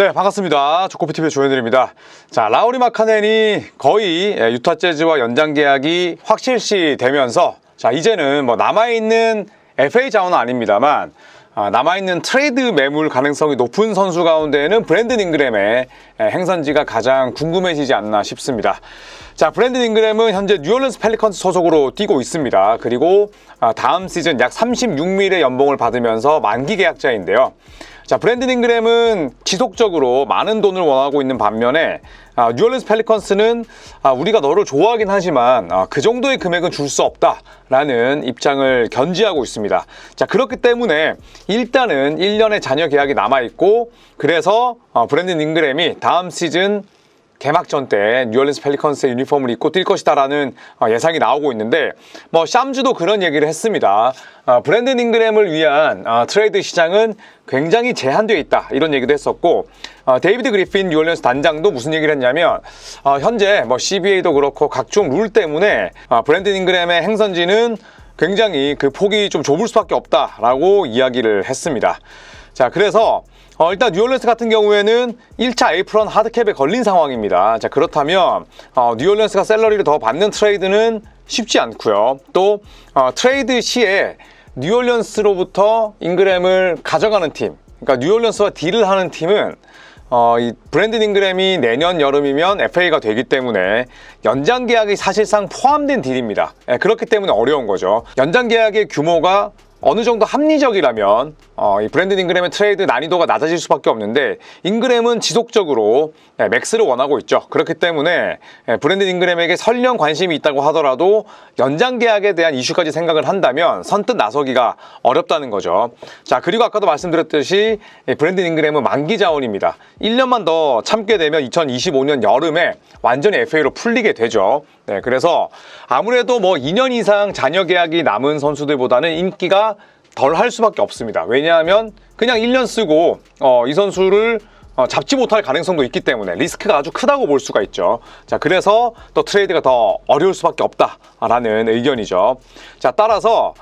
네, 반갑습니다. 조코피TV의 조현일입니다. 자, 라우리 마카넨이 거의 유타 재즈와 연장 계약이 확실시 되면서 자, 이제는 뭐 남아있는 FA 자원은 아닙니다만 남아있는 트레이드 매물 가능성이 높은 선수 가운데에는 브랜든 잉그램의 행선지가 가장 궁금해지지 않나 싶습니다. 자, 브랜든 잉그램은 현재 뉴올리언스 펠리컨스 소속으로 뛰고 있습니다. 그리고 다음 시즌 약 36밀의 연봉을 받으면서 만기 계약자인데요. 자, 브랜든 잉그램은 지속적으로 많은 돈을 원하고 있는 반면에 뉴올리언스 펠리컨스는 우리가 너를 좋아하긴 하지만 그 정도의 금액은 줄 수 없다라는 입장을 견지하고 있습니다. 자, 그렇기 때문에 일단은 1년의 잔여 계약이 남아있고 그래서 브랜든 잉그램이 다음 시즌 개막전 때 뉴올리언스 펠리컨스의 유니폼을 입고 뛸 것이다라는 예상이 나오고 있는데 뭐 샴즈도 그런 얘기를 했습니다. 브랜든 잉그램을 위한 트레이드 시장은 굉장히 제한되어 있다 이런 얘기도 했었고 데이비드 그리핀 뉴올리언스 단장도 무슨 얘기를 했냐면 현재 뭐 CBA도 그렇고 각종 룰 때문에 브랜든 잉그램의 행선지는 굉장히 그 폭이 좀 좁을 수밖에 없다라고 이야기를 했습니다. 자, 그래서 일단 뉴올리언스 같은 경우에는 1차 에이프런 하드캡에 걸린 상황입니다. 자, 그렇다면 뉴올리언스가 샐러리를 더 받는 트레이드는 쉽지 않고요. 또 트레이드 시에 뉴올리언스로부터 잉그램을 가져가는 팀, 그러니까 뉴올리언스와 딜을 하는 팀은 이 브랜든 잉그램이 내년 여름이면 FA가 되기 때문에 연장 계약이 사실상 포함된 딜입니다. 그렇기 때문에 어려운 거죠. 연장 계약의 규모가 어느 정도 합리적이라면 이 브랜든 잉그램의 트레이드 난이도가 낮아질 수밖에 없는데 잉그램은 지속적으로 맥스를 원하고 있죠. 그렇기 때문에 브랜든 잉그램에게 설령 관심이 있다고 하더라도 연장 계약에 대한 이슈까지 생각을 한다면 선뜻 나서기가 어렵다는 거죠. 자, 그리고 아까도 말씀드렸듯이 브랜든 잉그램은 만기 자원입니다. 1년만 더 참게 되면 2025년 여름에 완전히 FA로 풀리게 되죠. 네, 그래서 아무래도 뭐 2년 이상 잔여 계약이 남은 선수들보다는 인기가 덜 할 수밖에 없습니다. 왜냐하면 그냥 1년 쓰고 이 선수를 잡지 못할 가능성도 있기 때문에 리스크가 아주 크다고 볼 수가 있죠. 자, 그래서 또 트레이드가 더 어려울 수밖에 없다라는 의견이죠. 자, 따라서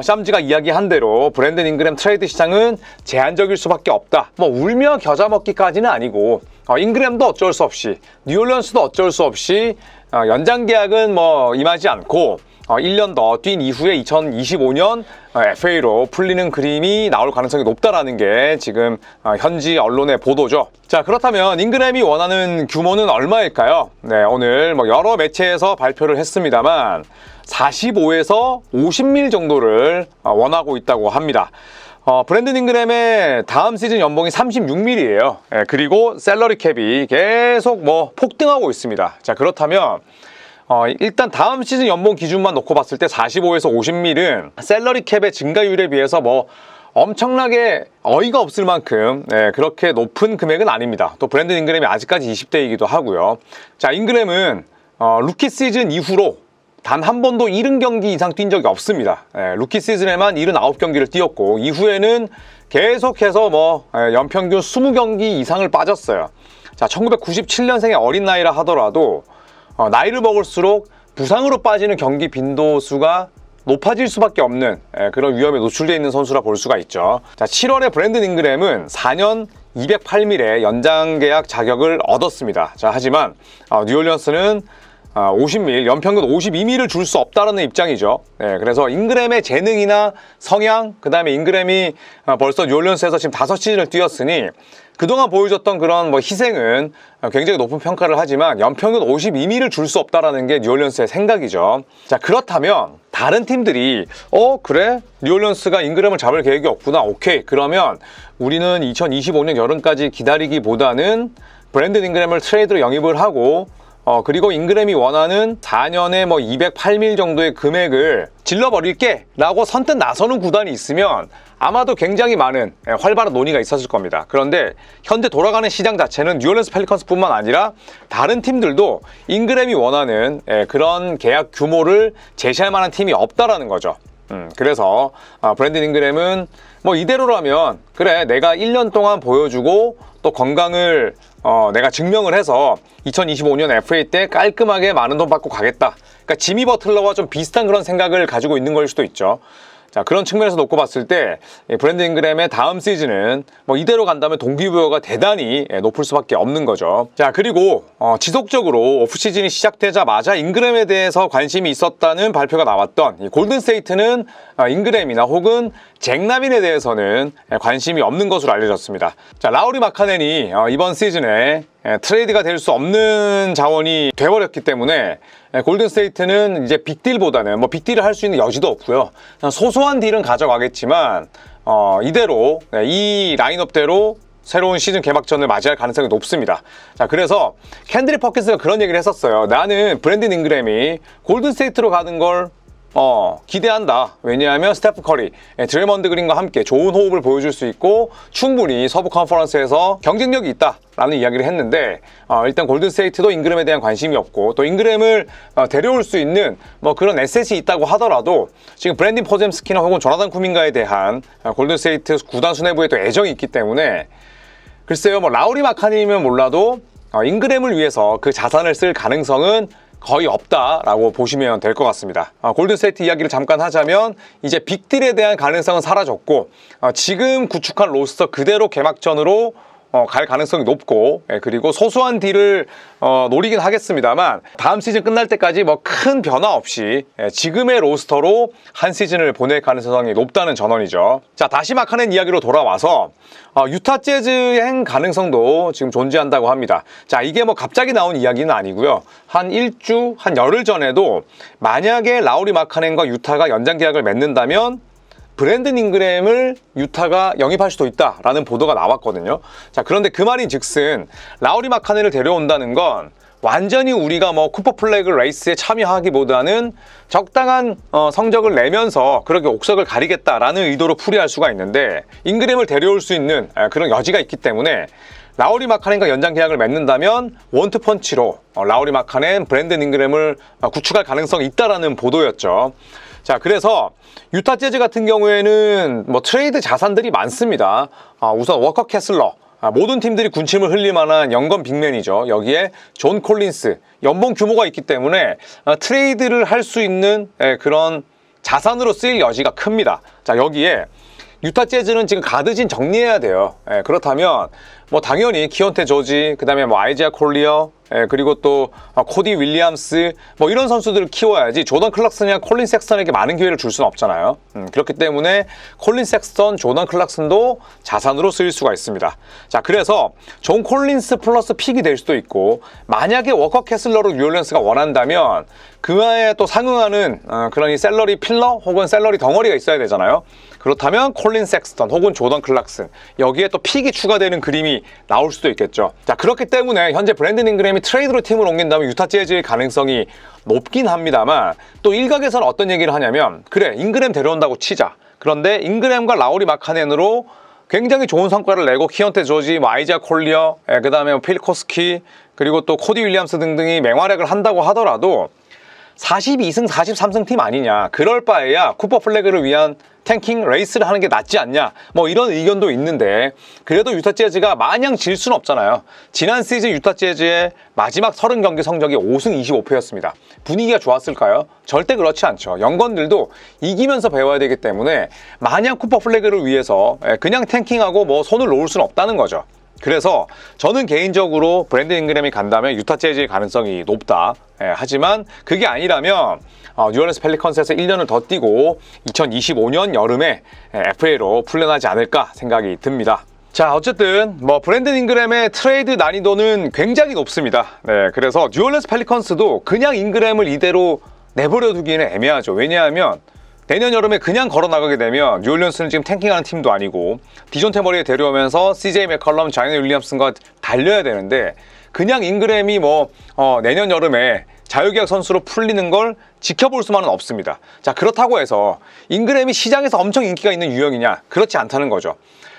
샴즈가 이야기한 대로 브랜든 잉그램 트레이드 시장은 제한적일 수밖에 없다. 뭐 울며 겨자 먹기까지는 아니고 잉그램도 어쩔 수 없이 뉴올리언스도 어쩔 수 없이 연장 계약은 뭐 임하지 않고 1년 더 뛴 이후에 2025년 FA로 풀리는 그림이 나올 가능성이 높다라는 게 지금 현지 언론의 보도죠. 자, 그렇다면 잉그램이 원하는 규모는 얼마일까요? 네, 오늘 뭐 여러 매체에서 발표를 했습니다만 45에서 50밀 정도를 원하고 있다고 합니다. 브랜든 잉그램의 다음 시즌 연봉이 36밀이에요. 그리고 샐러리 캡이 계속 뭐 폭등하고 있습니다. 자, 그렇다면 일단 다음 시즌 연봉 기준만 놓고 봤을 때 45에서 50밀은 샐러리 캡의 증가율에 비해서 뭐 엄청나게 어이가 없을 만큼 그렇게 높은 금액은 아닙니다. 또 브랜든 잉그램이 아직까지 20대이기도 하고요. 자, 잉그램은 루키 시즌 이후로 단 한 번도 70경기 이상 뛴 적이 없습니다. 루키 시즌에만 79경기를 뛰었고 이후에는 계속해서 뭐 연평균 20경기 이상을 빠졌어요. 자, 1997년생의 어린 나이라 하더라도 나이를 먹을수록 부상으로 빠지는 경기 빈도수가 높아질 수밖에 없는 그런 위험에 노출되어 있는 선수라 볼 수가 있죠. 자, 7월에 브랜든 잉그램은 4년 208밀의 연장 계약 자격을 얻었습니다. 자, 하지만 뉴올리언스는 50밀, 연평균 52밀을 줄 수 없다는 입장이죠. 그래서 잉그램의 재능이나 성향, 그 다음에 잉그램이 벌써 뉴올리언스에서 지금 5시즌을 뛰었으니 그동안 보여줬던 그런 뭐 희생은 굉장히 높은 평가를 하지만 연평균 52밀을 줄 수 없다는 게 뉴올리언스의 생각이죠. 자, 그렇다면 다른 팀들이 그래? 뉴올리언스가 잉그램을 잡을 계획이 없구나. 오케이. 그러면 우리는 2025년 여름까지 기다리기보다는 브랜든 잉그램을 트레이드로 영입을 하고 그리고 잉그램이 원하는 4년에 뭐 208밀 정도의 금액을 질러버릴게 라고 선뜻 나서는 구단이 있으면 아마도 굉장히 많은 활발한 논의가 있었을 겁니다. 그런데 현재 돌아가는 시장 자체는 뉴올리언스 펠리컨스 뿐만 아니라 다른 팀들도 잉그램이 원하는 그런 계약 규모를 제시할 만한 팀이 없다라는 거죠. 그래서 브랜든 잉그램은 뭐 이대로라면 그래, 내가 1년 동안 보여주고 또 건강을 내가 증명을 해서 2025년 FA 때 깔끔하게 많은 돈 받고 가겠다. 그러니까 지미 버틀러와 좀 비슷한 그런 생각을 가지고 있는 걸 수도 있죠. 자, 그런 측면에서 놓고 봤을 때 브랜든 잉그램의 다음 시즌은 뭐 이대로 간다면 동기부여가 대단히 높을 수밖에 없는 거죠. 자, 그리고 지속적으로 오프시즌이 시작되자마자 잉그램에 대해서 관심이 있었다는 발표가 나왔던 이 골든스테이트는 잉그램이나 혹은 잭 라빈에 대해서는 관심이 없는 것으로 알려졌습니다. 자, 라우리 마카넨이 이번 시즌에 트레이드가 될 수 없는 자원이 돼버렸기 때문에 골든스테이트는 이제 빅딜보다는 뭐 빅딜을 할 수 있는 여지도 없고요. 소소한 딜은 가져가겠지만 이대로 이 라인업대로 새로운 시즌 개막전을 맞이할 가능성이 높습니다. 자, 그래서 캔드릭 퍼킨스가 그런 얘기를 했었어요. 나는 브랜든 잉그램이 골든스테이트로 가는 걸 기대한다. 왜냐하면 스테프 커리, 드레먼드 그린과 함께 좋은 호흡을 보여줄 수 있고 충분히 서부 컨퍼런스에서 경쟁력이 있다라는 이야기를 했는데 일단 골든스테이트도 잉그램에 대한 관심이 없고 또 잉그램을 데려올 수 있는 뭐 그런 에셋이 있다고 하더라도 지금 브랜딘 포젬스키나 혹은 조나단 쿠민가에 대한 골든스테이트 구단 수뇌부에 또 애정이 있기 때문에 글쎄요, 뭐 라우리 마카넨이면 몰라도 잉그램을 위해서 그 자산을 쓸 가능성은 거의 없다라고 보시면 될 것 같습니다. 골든스테이트 이야기를 잠깐 하자면 이제 빅딜에 대한 가능성은 사라졌고 지금 구축한 로스터 그대로 개막전으로 갈 가능성이 높고 그리고 소소한 딜을 노리긴 하겠습니다만 다음 시즌 끝날 때까지 뭐 큰 변화 없이 지금의 로스터로 한 시즌을 보낼 가능성이 높다는 전언이죠. 자, 다시 마카넨 이야기로 돌아와서 유타 재즈행 가능성도 지금 존재한다고 합니다. 자, 이게 뭐 갑자기 나온 이야기는 아니고요. 한 일주, 한 열흘 전에도 만약에 라우리 마카넨과 유타가 연장 계약을 맺는다면 브랜든 잉그램을 유타가 영입할 수도 있다라는 보도가 나왔거든요. 자, 그런데 그 말인 즉슨 라우리 마카넨을 데려온다는 건 완전히 우리가 뭐 쿠퍼 플래그 레이스에 참여하기보다는 적당한 성적을 내면서 그렇게 옥석을 가리겠다라는 의도로 풀이할 수가 있는데 잉그램을 데려올 수 있는 그런 여지가 있기 때문에 라우리 마카넨과 연장 계약을 맺는다면 원투펀치로 라우리 마카넨, 브랜든 잉그램을 구축할 가능성이 있다라는 보도였죠. 자, 그래서 유타 재즈 같은 경우에는 뭐 트레이드 자산들이 많습니다. 우선 워커 캐슬러, 모든 팀들이 군침을 흘릴 만한 영건 빅맨이죠. 여기에 존 콜린스, 연봉 규모가 있기 때문에 트레이드를 할 수 있는 그런 자산으로 쓰일 여지가 큽니다. 자, 여기에 유타 재즈는 지금 가드진 정리해야 돼요. 그렇다면 뭐 당연히 키온테 조지, 그 다음에 뭐 아이지아 콜리어, 그리고 또 코디 윌리엄스 뭐 이런 선수들을 키워야지 조던 클락슨이나 콜린 섹스턴에게 많은 기회를 줄 수는 없잖아요. 그렇기 때문에 콜린 섹스턴, 조던 클락슨도 자산으로 쓰일 수가 있습니다. 자, 그래서 존 콜린스 플러스 픽이 될 수도 있고 만약에 워커 캐슬러로 뉴올리언스가 원한다면 그와에 또 상응하는 그런 이 셀러리 필러 혹은 셀러리 덩어리가 있어야 되잖아요. 그렇다면 콜린 섹스턴 혹은 조던 클락슨 여기에 또 픽이 추가되는 그림이 나올 수도 있겠죠. 자, 그렇기 때문에 현재 브랜든 잉그램이 트레이드로 팀을 옮긴다면 유타 재즈의 가능성이 높긴 합니다만 또 일각에서는 어떤 얘기를 하냐면 그래, 잉그램 데려온다고 치자. 그런데 잉그램과 라우리 마카넨으로 굉장히 좋은 성과를 내고 키온테 조지, 뭐 아이지아 콜리어, 그 다음에 필 코스키 그리고 또 코디 윌리엄스 등등이 맹활약을 한다고 하더라도 42승 43승 팀 아니냐. 그럴 바에야 쿠퍼 플래그를 위한 탱킹 레이스를 하는 게 낫지 않냐. 뭐 이런 의견도 있는데 그래도 유타 재즈가 마냥 질 수는 없잖아요. 지난 시즌 유타 재즈의 마지막 30경기 성적이 5승 25패였습니다. 분위기가 좋았을까요? 절대 그렇지 않죠. 연건들도 이기면서 배워야 되기 때문에 마냥 쿠퍼 플래그를 위해서 그냥 탱킹하고 뭐 손을 놓을 수는 없다는 거죠. 그래서 저는 개인적으로 브랜든 잉그램이 간다면 유타 재즈의 가능성이 높다. 하지만 그게 아니라면 뉴올리언스 펠리컨스에서 1년을 더 뛰고 2025년 여름에 FA로 풀려나지 않을까 생각이 듭니다. 자, 어쨌든 뭐 브랜든 잉그램의 트레이드 난이도는 굉장히 높습니다. 네, 그래서 뉴올리언스 펠리컨스도 그냥 잉그램을 이대로 내버려 두기는 애매하죠. 왜냐하면 내년 여름에 그냥 걸어 나가게 되면 뉴올리언스는 지금 탱킹하는 팀도 아니고 디존테 머리에 데려오면서 CJ 맥컬럼, 자이언 윌리엄슨과 달려야 되는데 그냥 잉그램이 뭐 내년 여름에 자유계약 선수로 풀리는 걸 지켜볼 수만은 없습니다. 자, 그렇다고 해서 잉그램이 시장에서 엄청 인기가 있는 유형이냐? 그렇지 않다는 거죠.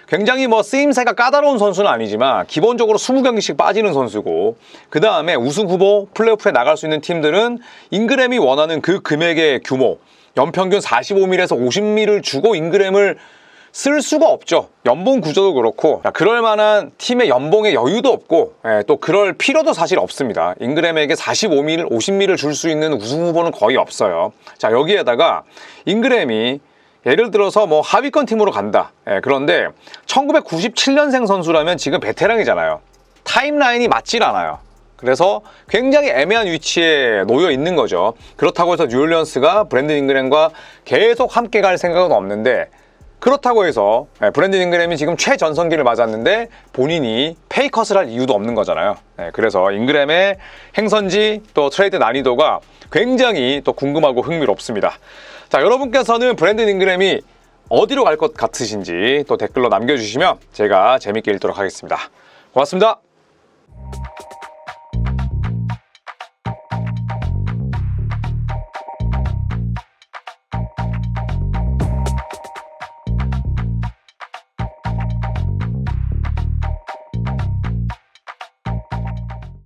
굉장히 뭐 쓰임새가 까다로운 선수는 아니지만 기본적으로 20경기씩 빠지는 선수고 그 다음에 우승 후보 플레이오프에 나갈 수 있는 팀들은 잉그램이 원하는 그 금액의 규모 연평균 45밀에서 50밀을 주고 잉그램을 쓸 수가 없죠. 연봉 구조도 그렇고 그럴 만한 팀의 연봉의 여유도 없고 또 그럴 필요도 사실 없습니다. 잉그램에게 45밀, 50밀을 줄 수 있는 우승 후보는 거의 없어요. 자, 여기에다가 잉그램이 예를 들어서 뭐 하위권 팀으로 간다. 그런데 1997년생 선수라면 지금 베테랑이잖아요. 타임라인이 맞질 않아요. 그래서 굉장히 애매한 위치에 놓여 있는 거죠. 그렇다고 해서 뉴올리언스가 브랜든 잉그램과 계속 함께 갈 생각은 없는데, 그렇다고 해서 브랜든 잉그램이 지금 최전성기를 맞았는데 본인이 페이컷을 할 이유도 없는 거잖아요. 그래서 잉그램의 행선지 또 트레이드 난이도가 굉장히 또 궁금하고 흥미롭습니다. 자, 여러분께서는 브랜든 잉그램이 어디로 갈 것 같으신지 또 댓글로 남겨주시면 제가 재밌게 읽도록 하겠습니다. 고맙습니다.